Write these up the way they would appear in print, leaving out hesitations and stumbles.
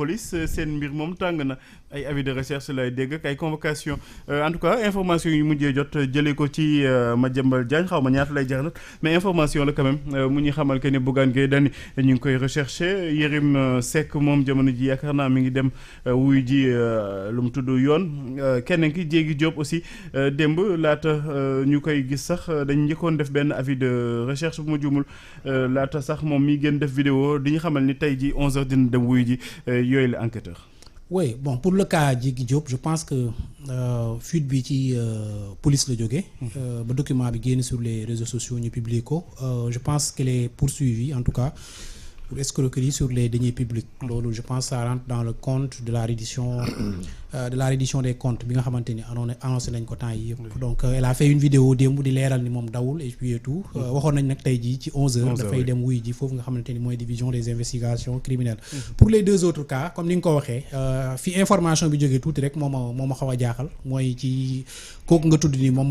police seen mbir moom tàng na ay avis de recherche lay dégg ak ay convocation en tout cas information yu mujjee jot jëlee ko ci Madiambal Diagne xaw ma ñaata lay jar nag mais information la quand même mu ñu xamal que ni Bougane Gueye Dany ñu ngi koy recherché Yérim Seck moom jamono ji yaakaar naa mi ngi dem wuyu ji lu mu tudd yoon keneen ki Diégui Diop aussi démb laata ñu koy gis sax dañu njëkkoon def benn avis de recherche bu ma juumul laata sax moom mi gën def vidéo di ñu xamal ni tey ji 11h dina dem wuyu ji yooyu la enquêteur. Oui, bon, pour le cas Diégui Diop, je pense que fuite bi ci police la jógee. ba document bi génn sur les réseaux sociaux ñu publié ko je pense qu'elle est poursuivie en tout cas pour escroquerie sur les deniers publics. loolu je pense ça rentre dans le compte de la reddition des comptes bi nga xamante ni annoncé nañ ko temps yi yëpp. donc elle a fait une vidéo démb di leeral ni moom dawul et puis et tout. waxoon nañ nag tey jii ci 11h. dafay dem wuy ji foofu nga xamante ni mooy division des investigations criminelles. pour les deux autres cas comme ni nga ko waxee fi information bi jógee tuuti rek moo ma xaw a jaaxal mooy ci kooku nga tudd ni moom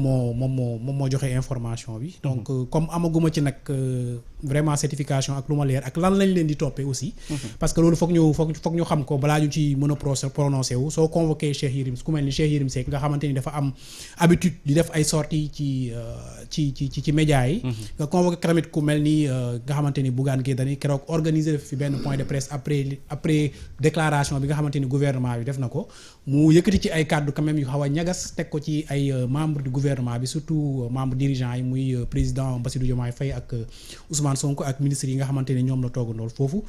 moo joxe information bi. donc comme amaguma ci nag vraiment certification ak lu ma leer ak lan lañ leen di toppee aussi. parce que loolu foog ñu xam ko balaa ñu ci mën a prononcé wu soo convoqué Cheikh Yérim ku mel ni Cheikh Yérim Seck nga xamante ni dafa am habitude di def ay sorties ci médias yi. nga convoqué tamit ku mel ni nga xamante ni Bougane Gueye Dany keroog organiser fi benn point de presse après déclaration bi nga xamante ni gouvernement bi def na ko mu yëkkati ci ay kàddu quand même yu xaw a ñagas teg ko ci ay membres du gouvernement bi surtout membres dirigeants yi muy président Bassirou Diomaye Faye ak Ousmane Sonko ak ministres yi nga xamante ni ñoom la toogandool foofu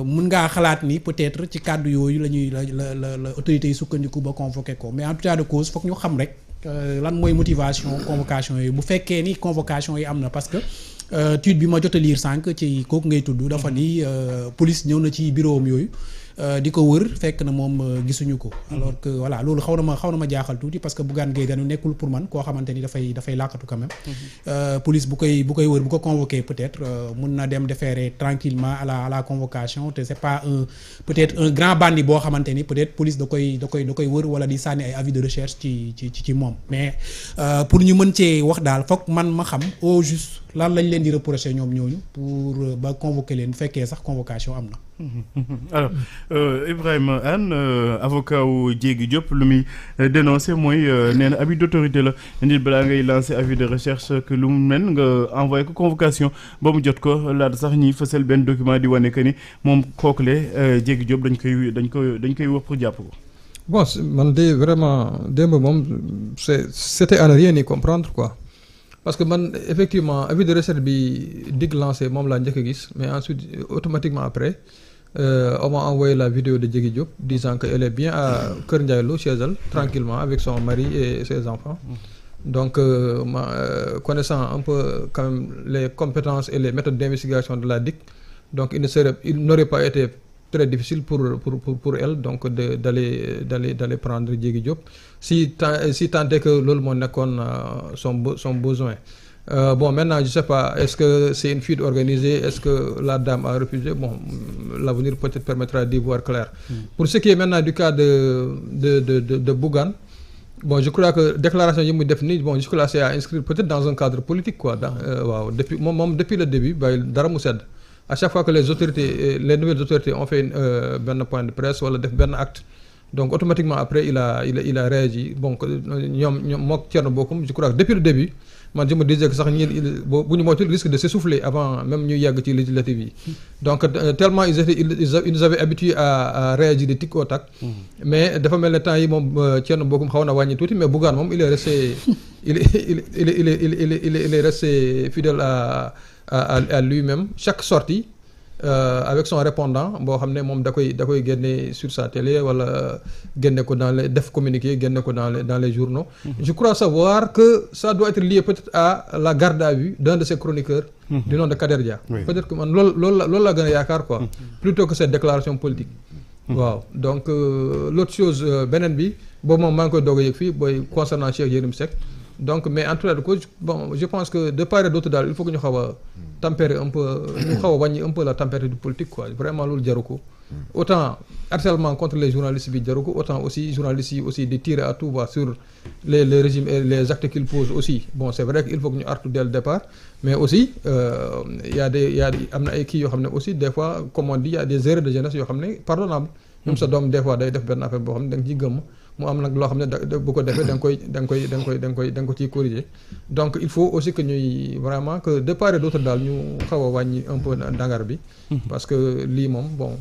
mun ngaa xalaat ni peut-être ci kàddu yooyu la autorités yi sukkandiku ba convoqué ko mais en tout cas de cause foog ñu xam rek lan mooy motivation convocation yooyu bu fekkee ni convocation yi am na parce que tweet bi ma jot a lire sànq ci kooku ngay tudd dafa ni police ñëw na ci bureau am yooyu di ko wër fekk na moom gisuñu ko. alors que voilà loolu xaw na ma jaaxal tuuti parce que Bougane Gueye Dany nekkul pour man koo xamante ni dafay làkkatu quand même. police bu koy wër bu ko convoqué peut-être mun na dem déférer tranquillement à la convocation te c'est pas peut-être un grand bandit boo xamante ni peut-être police da koy wër wala di sànni ay avis de recherche ci moom mais pour ñu mën cee wax daal foog man ma xam au juste lan lañ leen di reprocher ñoom ñooñu pour ba convoquer leen bu fekkee sax convocation am na. alors Ibrahima Anne avocat wu Diégui Diop lu muy dénoncé mooy nee na abus d'autorité la nit balaa ngay lancer avis de recherche que lu mu mel nga envoyé ko convocation ba mu jot ko laata sax ñiy fësal benn document di wane que ni moom kookule Diégui Diop dañ koy wax pour jàpp ko. bon man de vraiment démb moom c'était à ne rien y comprendre quoi. parce que man effectivement avis de recherche bi dig lancé moom laa njëkk a gis mais ensuite automatiquement après on m'a envoyé la vidéo de Diégui Diop disant qu'elle est bien à Kër Ndiaye Lo chez elle tranquillement avec son mari et ses enfants. donc connaissant un peu quand même les compétences et les méthodes d'investigation de la DIC donc il n'aurait pas été très difficile pour elle donc d'aller prendre Diégui Diop si tant est que loolu moo nekkoon son besoin. Bon maintenant je sais pas est-ce que c'est une fuite organisée est-ce que la dame a refusé bon l'avenir peut-être permettra d'y voir clair. Pour ce qui est maintenant du cas de Bougane bon je crois que déclaration yi muy def nii bon jusque-là c'est à inscrire peut-être dans un cadre politique quoi waaw depuis le début dara mu sedd à chaque fois que les nouvelles autorités ont fait benn point de presse wala def benn acte donc automatiquement après il a réagi bon ñoom mook Thierno Bocoum je crois que depuis le début man je me disais que sax ñi bu ñu moytu risque de s'essouffler avant même ñu yàgg ci législative yi donc tellement ils nous avaient habitués à réagir de tic au tac mais dafa mel ne temps yi moom Thierno Bocoum xaw na wàññi tuuti mais Bougane moom il est resté il est resté fidèle à lui-même chaque sortie avec son répondant boo xam ne moom da koy génne sur sa télé wala génne ko def communiqué génne ko dans les journaux. Je crois savoir que ça doit être lié peut-être à la garde à vue d'un de ses chroniqueurs du nom de Kader Dia. Peut-être que man loolu la gën a yaakaar quoi plutôt que cette déclaration politique. waaw donc l'autre chose beneen bi boobu moom maa ngi koy doog a yëg fii booy concernant Cheikh Yérim Seck donc mais en tout cas de cause bon je pense que de part et d'autre daal il faut que ñu xaw a tempérer un peu ñu xaw a wàññi un peu la température politique quoi vraiment loolu jaru ko autant harcèlement contre les journalistes bi jaru ko, autant aussi journalistes yi aussi di tirer à tout va sur les régimes et les actes qu'ils posent aussi. Bon, c'est vrai qu'il faut que ñu artu dès le départ, mais aussi y a am na ay kii yoo xam ne aussi des fois comme on dit y a des erreurs de jeunesse yoo xam ne pardonnable. Même sa doom des fois day def benn affaire boo xam ne da nga ciy gëmm mu am nag loo xam ne bu ko defee da nga ko ciy corriger. Donc il faut aussi que ñuy vraiment que de part et d'autre daal ñu xaw a wàññi un peu dangar bi. Parce que lii moom bon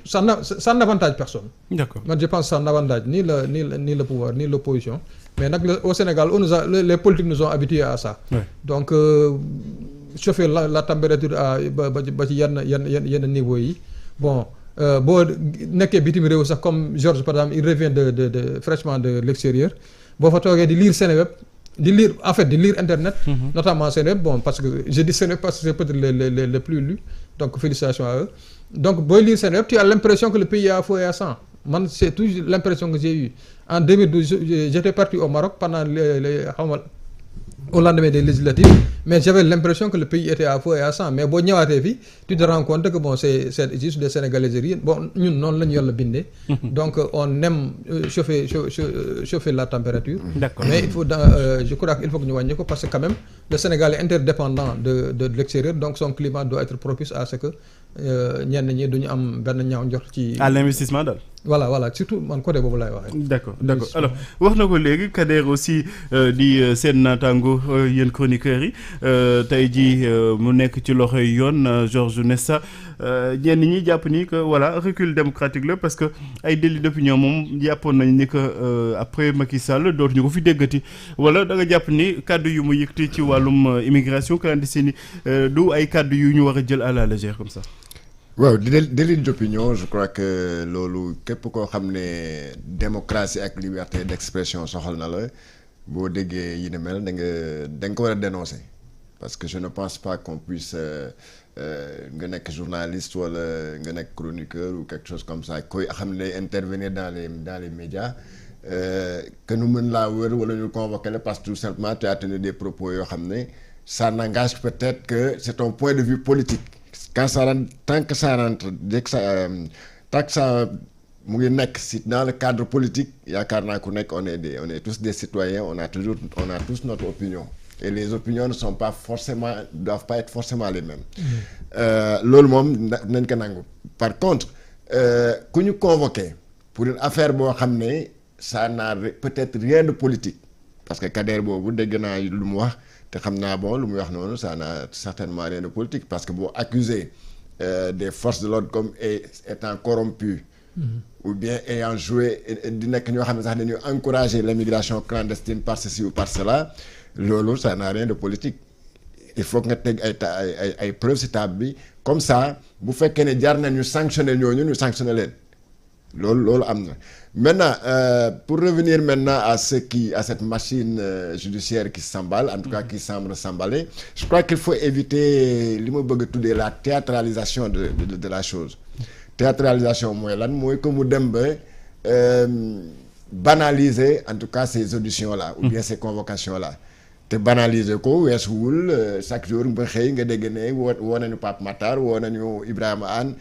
ça n'avantage personne. D'accord. Man je pense que ça n'avantage ni le pouvoir ni l'opposition. Mais nag au Sénégal les politiques nous ont habitués à ça. Ouais. Donc chauffer la température à ba ci yenn niveau yi bon. Boo nekkee bitim réew sax comme Georges par exemple il revient de fraîchement de l'extérieur boo fa toogee di lire Seneweb di lire internet. Notamment Seneweb bon parce que je dis Seneweb parce que c'est peut-être le plus lu donc félicitations à eux. Donc booy lire Seneweb tu as l'impression que le pays est à feu et à sang. Man c'est toujours l'impression que j'ai eue en 2012 j'étais parti au Maroc pendant les au lendemain des législatives, mais j'avais l'impression que le pays était à feu et à sang. Mais boo ñëwaatee fii tu te rends compte que bon c'est juste des Sénégalaiseries bon ñun noonu la ñu yàlla bindee. Donc on aime chauffer la température. D'accord. Mais il faut je crois qu'il faut que ñu wàññi ko parce que quand même le Sénégal est interdépendant de l'extérieur donc son climat doit être propice à ce que ñenn ñi duñu am benn ñaaw njort ci. À l'investissement daal. Voilà surtout man côté boobu laay waxee. D'accord alors wax na ko léegi Kader aussi di seen naataango yéen chroniqueurs yi tey jii mu nekk ci loxoy yoon Georges Nesta ñenn ñi jàpp ni que voilà recul démocratique la parce que ay délit d'opinion moom jàppoon nañ ni que après Macky Sall dootuñu ko fi déggati wala da nga jàpp ni kàddu yu mu yëkkati ci wàllum immigration clandestine du ay kàddu yu ñu war a jël à la légère comme ça. waaw délit d'opinion je crois que loolu képp koo xam ne démocratie ak liberté d'expression soxal na la boo déggee yi ne mel da nga ko war a dénoncer parce que je ne pense pas qu'on puisse nga nekk journaliste wala nga nekk chroniqueur ou quelque chose comme ça koy xam ne intervenir dans les médias que nu mën laa wër wala ñu convoquer la parce que tout simplement tu as tenu des propos yoo xam ne ça n'engage peut-être que c'est ton point de vue politique. Quand ça rentre, tant que ça rentre, tant que ça mu ngi nekk si dans le cadre politique yaakaar naa ku nekk on est tous des citoyens on a tous notre opinion et les opinions doivent pas être forcément les mêmes. Loolu moom nañ ko nangu. Par contre ku ñu convoqué pour une affaire boo xam ne ça n'a peut-être rien de politique parce que Kader boobu dégg naa lu mu wax. te xam naa bon lu muy wax noonu ça n'a certainement rien de politique parce que boo accuser des forces de l'ordre comme étant corrompus ou bien ayant joué di nekk ñoo xam ne sax dañuy encourager l'immigration clandestine par ceci ou par cela loolu ça n'a rien de politique il faut que nga teg ay preuves ci table bi comme ça bu fekkee ne jar na ñu sanctionner ñooñu ñu sanctionner leen loolu am na maintenant pour revenir maintenant à cette machine judiciaire qui s'emballe en tout cas qui semble s'emballer je crois qu'il faut éviter li ma bëgg a tuddee la théâtralisation de la chose théâtralisation mooy lan mooy que mu dem ba banaliser en tout cas ces auditions là ou bien ces convocations là te banaliser ko weesuwul chaque jour ba xëy nga dégg ne woo nañu Pape Matar woo nañu Ibrahima Anne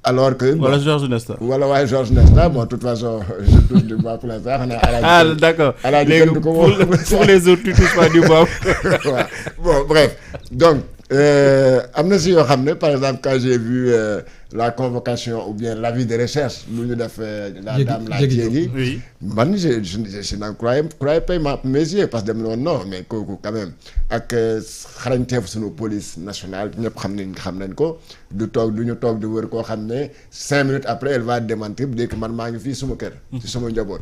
alors que wala Georges Nesta wala waaye Georges Nesta bon de toute façon je touche du bois pour l'instant xanaa d'accord léegi pour les autres tu touches pas du bois. waaw bon bref donc am na si yoo xam ne par exemple quand j'ai vu la convocation ou bien l'avis de recherche lu ñu def la dame la Diégui man je n'en croyais pas mes yeux parce que dem noonu non mais kooku quand même ak xarañteef suñu police nationale ñëpp xam nañ ko du ñu toog di wër koo xam ne 5 minutes après elle va démentir bu dee que man maa ngi fii suma kër ci sama njaboot.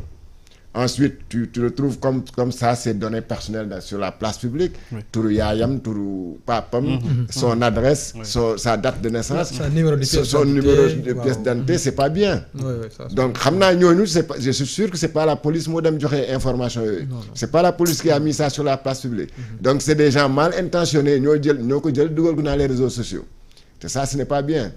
Ensuite, tu retrouves comme ça ces données personnelles sur la place publique, turu yaayam, turu papam, son adresse, sa date de naissance, son numéro de pièce d'identité, c'est pas bien. Donc, je suis sûr que c'est pas la police moo dem joxe information yooyu. C'est pas la police qui a mis ça sur la place publique. Donc, c'est des gens mal intentionnés ñoo ko jël dugal ko dans les réseaux sociaux. Et ça, ce n'est pas bien.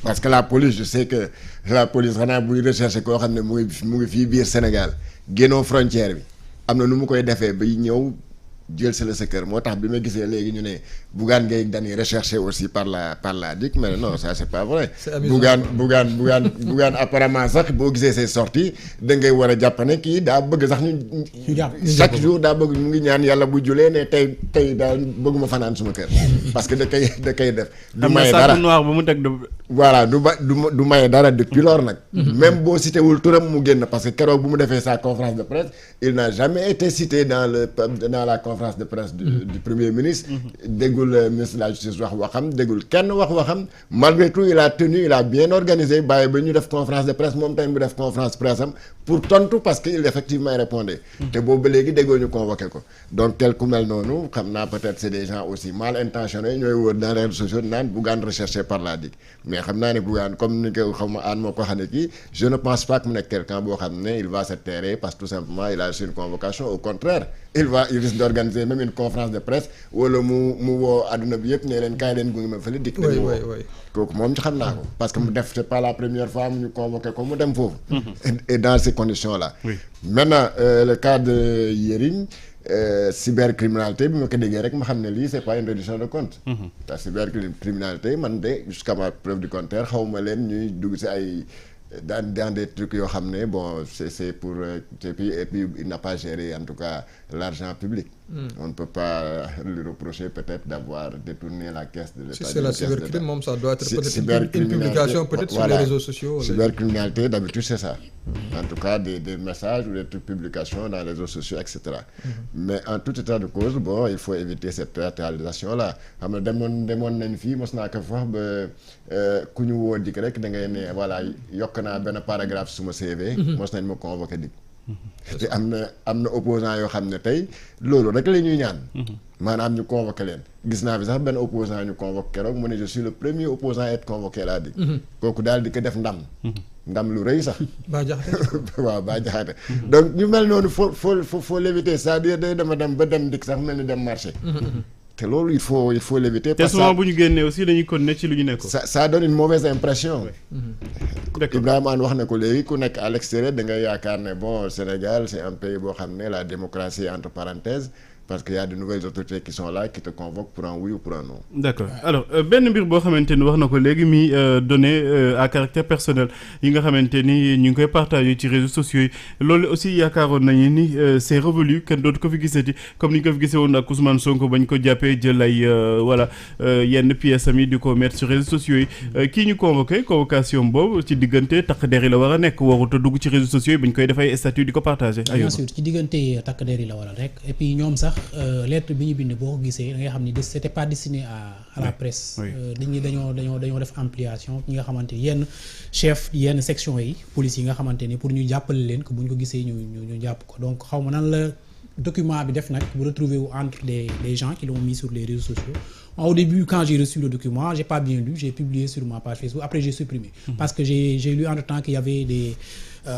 Parce que la police je sais que la police xanaa buy recherche koo xam ne mu ngi fii biir Sénégal génnoo frontière bi am na nu mu koy defee bay ñëw jël si la sa kër moo tax bi ma gisee léegi ñu ne Bougane Gueye Dany recherché aussi par la DIC mais non ça c'est pas vrai. Bougane apparemment sax boo gisee ses sorties da ngay war a jàpp ne kii daa bëgg sax ñu chaque jour daa bëgg mu ngi ñaan yàlla bu julee ne tey daal bëgguma fanaan suma kër parce que da koy def du maye dara noir ba mu teg voilà du maye dara depuis lors nag même boo cité wul turam mu génn parce que keroog bu mu defee sa conférence de presse il n'a jamais été cité dans la conférence de presse du premier ministre déggul ministre de la justice wax waxam déggul kenn wax waxam malgré tout il a bien organisé bàyyi ba ñu def conférence de presse moom tamit mu def conférence presse am pour tontu parce que il effectivement répondait te boobu ba léegi déggoo ñu convoqué ko donc tel ku mel noonu xam naa peut-être c'est des gens aussi mal intentionnés ñooy wër dans les réseaux sociaux naan Bougane recherché par la DIC mais xam naa ne Bougane comme ni ko xam aan moo ko xam ne kii je ne pense pas que mu nekk quelqu'un boo xam ne il va se terrer parce que tout simplement il a reçu une convocation au contraire il risque d'organiser même une conférence de presse wala mu woo adduna bi yëpp ne leen kaay leen gunge ma fële DIC dañu woo kooku moom ci xam naa ko parce que mu def c'est pas la première fois mu ñu convoqué ko mu dem foofu et dans ces conditions là maintenant le cas de Yérim cybercriminalité bi ma ko déggee rek ma xam ne lii c'est pas une reddition de compte la cybercriminalité man de jusqu'à ma preuve du contraire xaw ma leen ñuy dugg ci ay dans des trucs yoo xam ne bon c'est pour et puis il n'a pas géré en tout cas l'argent public. On ne peut pas lui reprocher peut-être d'avoir détourné la caisse de l'État. Si c'est la cybercriminalité, moom ça doit être peut-être une publication peut-être sur les réseaux sociaux. Cybercriminalité d'habitude c'est ça. En tout cas des messages ou des publications dans les réseaux sociaux etc. Mais en tout état de cause bon il faut éviter cette théâtralisation-là xam nga demoon nañ fii mos naa ko wax ba ku ñu woo DIC rek da ngay ne voilà yokk naa benn paragraphe suma CV. mos nañ ma convoqué DIC. te am na opposant yoo xam ne tey loolu rek la ñuy ñaan maanaam ñu convoqué leen gis naa fi sax benn opposant ñu convoqué keroog mu ne je suis le premier opposant à être convoqué à la DIC kooku daal di ko def ndam lu rëy sax Bah Diakhaté waaw Bah Diakhaté donc ñu mel noonu faut l'éviter c'est-à-dire day dem ba dem DIC sax mel ni dem marché te loolu il faut l'éviter te souvent bu ñu génnee aussi dañuy continuer ci lu ñu nekk ça donne une mauvaise impression Ibrahima Anne wax na ko léegi ku nekk à l'extérieur da nga yaakaar ne bon Sénégal c'est un pays boo xam ne la démocratie entre parenthèses parce qu'il y a de nouvelles autorités qui sont là qui te convoquent pour un oui ou pour un non. D'accord alors benn mbir boo xamante ni wax na ko léegi mi données à caractère personnel yi nga xamante ni ñu ngi koy partager ci réseaux sociaux yi loolu aussi yaakaaroon nañu ni c'est révolu kenn dootu ko fi gisati comme ni ñu ko fi gisee woon ak Ousmane Sonko bañ ko jàppee jël ay yenn pièces am yi di ko mettre sur réseaux sociaux yi kii ñu convocation boobu ci diggante takk der yi la war a nekk warut a dugg ci réseaux sociaux yi bañ koy def ay statut di ko partager. bien sûr ci diggante takk der yi la war a rek et puis ñoom sax lettre bi ñu bind boo ko gisee da nga xam ni c'était pas destiné à la presse. nit ñi dañoo def ampliation ñi nga xamante yenn chef yenn section yi police yi nga xamante ni pour ñu jàppale leen que bu ñu ko gisee ñu jàpp ko donc xaw ma nan la document bi def nag bu retrouver wu entre des gens qui l'ont mis sur les réseaux sociaux. Au début quand j'ai reçu le document j'ai pas bien lu j'ai publié sur ma page Facebook après j'ai supprimé parce que j'ai lu entre-temps qu'il y avait des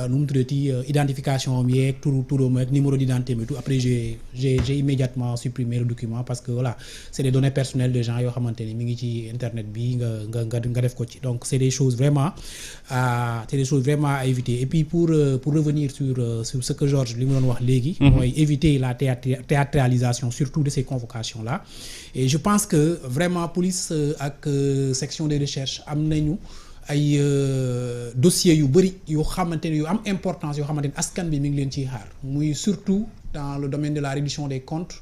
nu mu tuddati identification am yeeg turam ak numéro d'identité mais tout après j'ai immédiatement supprimé le document parce que voilà c'est des données personnelles de gens yoo xamante ni mi ngi ci internet bi nga def ko ci donc c'est des choses vraiment à éviter et puis pour revenir sur ce que Georges li mu doon wax léegi mooy éviter la théâtralisation surtout de ces convocations là et je pense que vraiment police ak section de recherche am nañu ay dossiers yu bari yoo xamante ne yu am importance yoo xamante ne askan bi mi ngi leen ciy xaar muy surtout dans le domaine de la reddition des comptes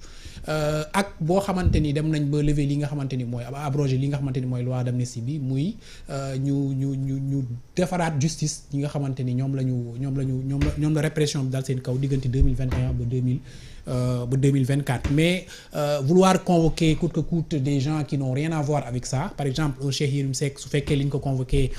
ak boo xamante ni dem nañ ba lever li nga xamante ni mooy abroger li nga xamante ni mooy loi d'amnistie bi muy ñu defaraat justice ñi nga xamante ni ñoom la répression bi dal seen kaw diggante 2021 ba 2024 mais vouloir convoquer coûte que coûte des gens qui n'ont rien à voir avec ça par exemple un Cheikh Yérim Seck su fekkee li ñu ko convoqué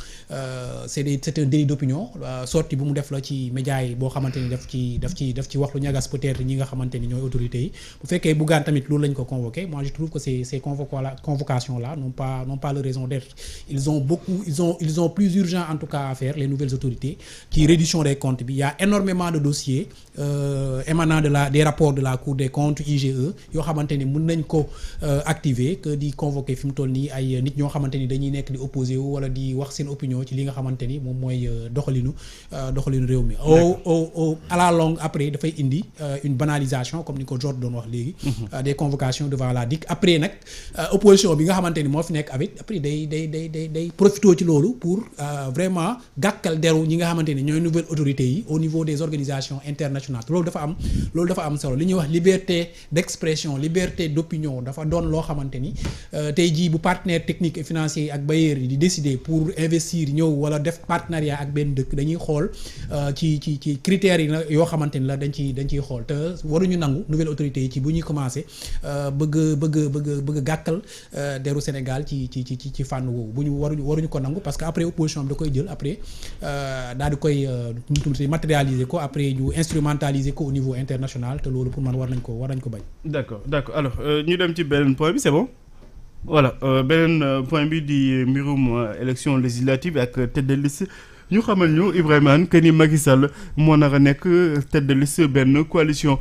c'est un délit d'opinion sortie bu mu def la ci médias yi boo xamante ni daf ci wax lu ñagas peut-être ñi nga xamante ni ñooy autorités yi bu fekkee Bougane tamit loolu lañ ko convoqué moi je trouve que ces convocations là n'ont pas leur raison d'être ils ont plus urgent en tout cas à faire les nouvelles autorités qui reddition des comptes bi il y a énormément de dossiers émanant des rapports de la Cour des comptes IGE yoo xamante ni mën nañ ko activer que di convoquer fi mu toll nii ay nit ñoo xamante ni dañuy nekk di opposé wu wala di wax seen opinion ci li nga xamante ni moom mooy doxalinu réew mi à la longue après dafay indi une banalisation comme ni ko Georges doon wax léegi des convocations devant la DIC après nag opposition bi nga xamante ni moo fi nekk avec après day profité ci loolu pour vraiment gàkkal deru ñi nga xamante ni ñooy nouvelle autorités yi au niveau des organisations internationales loolu dafa am solo li ñuy wax liberté d'expression liberté d'opinion dafa doon loo xamante ni tey jii bu partenaires techniques et financiers ak bailleurs yi di décider pour investir ñëw wala def partenariat ak benn dëkk dañuy xool ci critères yi la yoo xamante ni la dañ ciy xool te waruñu nangu nouvelle autorités yi ci bu ñuy commencer bëgg gàkkal deru Sénégal ci fànn woowu bu ñu waruñu ko nangu parce que après opposition bi da koy jël après daal di koy matérialiser ko après ñu instrumentaliser ko au niveau international te loolu pour man war nañ ko bañ. d'accord alors ñu dem ci beneen point bi c'est bon. voilà beneen point bi di mbirum élection législative ak tête de liste ñu xamal ñu Ibrahima que ni Macky Sall moo nar a nekk tête de liste benn coalition